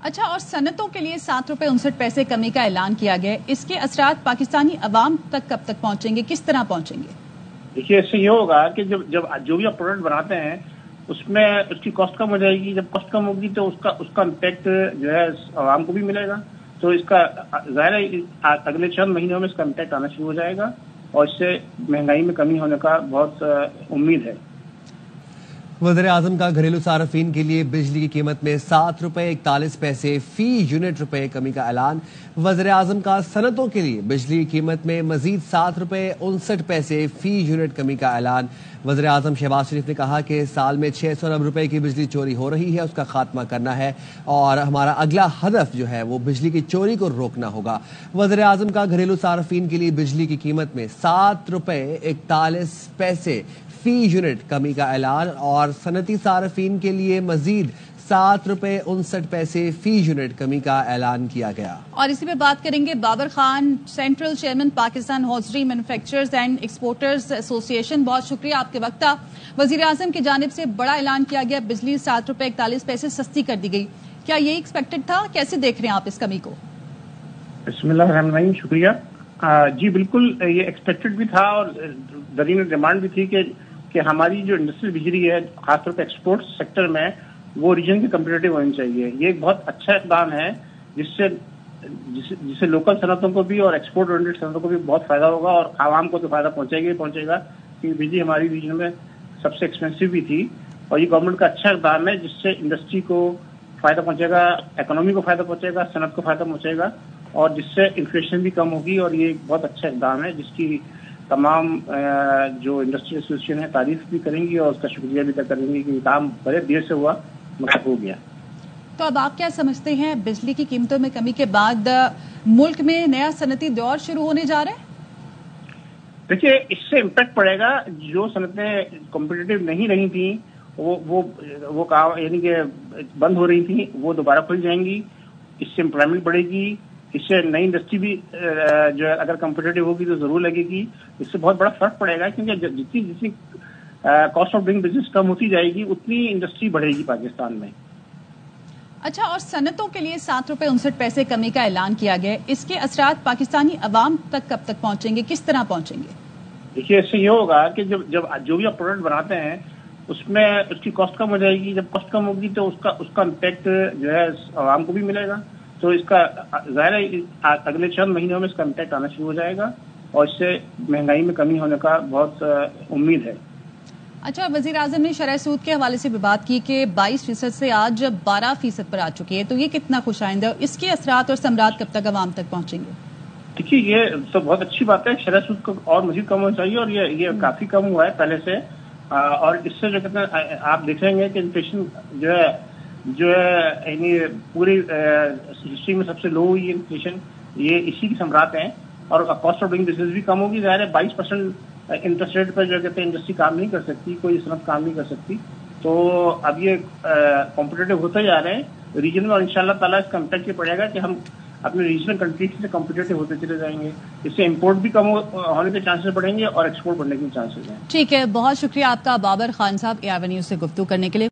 अच्छा, और सनतों के लिए ₹7.59 कमी का ऐलान किया गया है। इसके असरात पाकिस्तानी अवाम तक कब तक पहुंचेंगे, किस तरह पहुंचेंगे? देखिए, इससे ये होगा कि जब जो भी आप प्रोडक्ट बनाते हैं उसमें उसकी कॉस्ट कम हो जाएगी। जब कॉस्ट कम होगी तो उसका इम्पैक्ट जो है आवाम को भी मिलेगा। तो इसका ज़ाहिर है अगले चंद महीनों में इसका इम्पैक्ट आना शुरू हो जाएगा और इससे महंगाई में कमी होने का बहुत उम्मीद है। वज़ीर-ए-आज़म का घरेलू सार्फिन के लिए बिजली की कीमत में ₹7.41 फी यूनिट कमी का ऐलान। वज़ीर-ए-आज़म का सनतों के लिए बिजली की कीमत में मजीद ₹7.59 फी यूनिट कमी का ऐलान। वज़ीर-ए-आज़म शहबाज शरीफ ने कहा कि साल में 600 अरब रुपए की बिजली चोरी हो रही है, उसका खात्मा करना है और हमारा अगला हदफ जो है वो बिजली की चोरी को रोकना होगा। वज़ीर-ए-आज़म का घरेलू सार्फिन के लिए बिजली की कीमत में ₹7.41 फी यूनिट कमी का ऐलान और सनती सार्फिन के लिए मजीद ₹7.59 फी यूनिट कमी का ऐलान किया गया। और इसी पे बात करेंगे Babar Khan, central chairman Pakistan hosiery manufacturers and exporters association, बहुत शुक्रिया आपके वक्त। वजीर आजम की जानिब से बड़ा ऐलान किया गया, बिजली ₹7.41 सस्ती कर दी गई। क्या ये एक्सपेक्टेड था? कैसे देख रहे हैं आप इस कमी को? बिस्मिल्लाहिर्रहमानिर्रहीम, शुक्रिया। जी बिल्कुल, ये एक्सपेक्टेड भी था और दरीन डिमांड भी थी कि हमारी जो इंडस्ट्रियल बिजली है खासतौर पर एक्सपोर्ट सेक्टर में वो रीजन की कम्पिटिटिव होनी चाहिए। ये एक बहुत अच्छा इक़दाम है जिससे लोकल सनतों को भी और एक्सपोर्ट ओरिएंटेड सनतों को भी बहुत फायदा होगा और आवाम को तो फायदा पहुंचेगा क्योंकि बिजली हमारी रीजन में सबसे एक्सपेंसिव भी थी। और ये गवर्नमेंट का अच्छा इक़दाम है जिससे इंडस्ट्री को फायदा पहुंचेगा, इकोनॉमी को फायदा पहुंचेगा, सनत को फायदा पहुंचेगा और जिससे इन्फ्लेशन भी कम होगी। और ये एक बहुत अच्छा इक़दाम है जिसकी तमाम जो इंडस्ट्री एसोसिएशन है तारीफ भी करेंगी और उसका शुक्रिया भी करेंगी कि काम बड़े देर से हुआ मगर हो गया। तो अब आप क्या समझते हैं, बिजली की कीमतों में कमी के बाद मुल्क में नया सनती दौर शुरू होने जा रहा है? देखिए, इससे इम्पैक्ट पड़ेगा। जो सनतें कॉम्पिटिटिव नहीं रही थी वो काम यानी कि बंद हो रही थी, वो दोबारा खुल जाएंगी। इससे एम्प्लॉयमेंट बढ़ेगी, इससे नई इंडस्ट्री भी जो है अगर कॉम्पिटिटिव होगी तो जरूर लगेगी। इससे बहुत बड़ा फर्क पड़ेगा क्योंकि जितनी कॉस्ट ऑफ डूइंग बिजनेस कम होती जाएगी उतनी इंडस्ट्री बढ़ेगी पाकिस्तान में। अच्छा, और सनतों के लिए ₹7.59 कमी का ऐलान किया गया है। इसके असरात पाकिस्तानी अवाम तक कब तक पहुंचेंगे, किस तरह पहुंचेंगे? देखिए, इससे ये होगा कि जब जो भी आप प्रोडक्ट बनाते हैं उसमें उसकी कॉस्ट कम हो जाएगी। जब कॉस्ट कम होगी तो उसका इम्पैक्ट जो है आवाम को भी मिलेगा। तो इसका ज़ाहिर है अगले चंद महीनों में इसका इम्पैक्ट आना शुरू हो जाएगा और इससे महंगाई में कमी होने का बहुत उम्मीद है। अच्छा, वजीर आजम ने शरह सूद के हवाले से भी बात की कि 22% से आज 12% पर आ चुकी है, तो ये कितना खुशाइंद है? इसके असरात और समरात कब तक अवाम तक पहुंचेंगे? देखिए, ये तो बहुत अच्छी बात है। शरह सूद को और मजीद कम होना चाहिए और ये काफी कम हुआ है पहले से। और इससे जो कहते हैं आप देखेंगे कि इन्फ्लेशन जो है यानी पूरी हिस्ट्री में सबसे लो हुई इन्फ्लेशन, ये इसी की समरात है। और कॉस्ट ऑफ डूइंग बिजनेस भी कम होगी। ज़ाहिर है 22% इंटरेस्ट रेट पर जो कहते हैं इंडस्ट्री काम नहीं कर सकती, कोई सनत काम नहीं कर सकती। तो अब ये कॉम्पिटिटिव होते जा रहे हैं रीजन में और इंशाल्लाह ताला इसका इम्पैक्ट ये पड़ेगा कि हम अपने रीजनल कंट्रीज से कॉम्पिटिटिव होते चले जाएंगे। इससे इम्पोर्ट भी कम होने के चांसेस बढ़ेंगे और एक्सपोर्ट बढ़ने के चांसेस हैं। ठीक है, बहुत शुक्रिया आपका बाबर खान साहब, AR न्यूज़ से गुफ्तगू करने के लिए।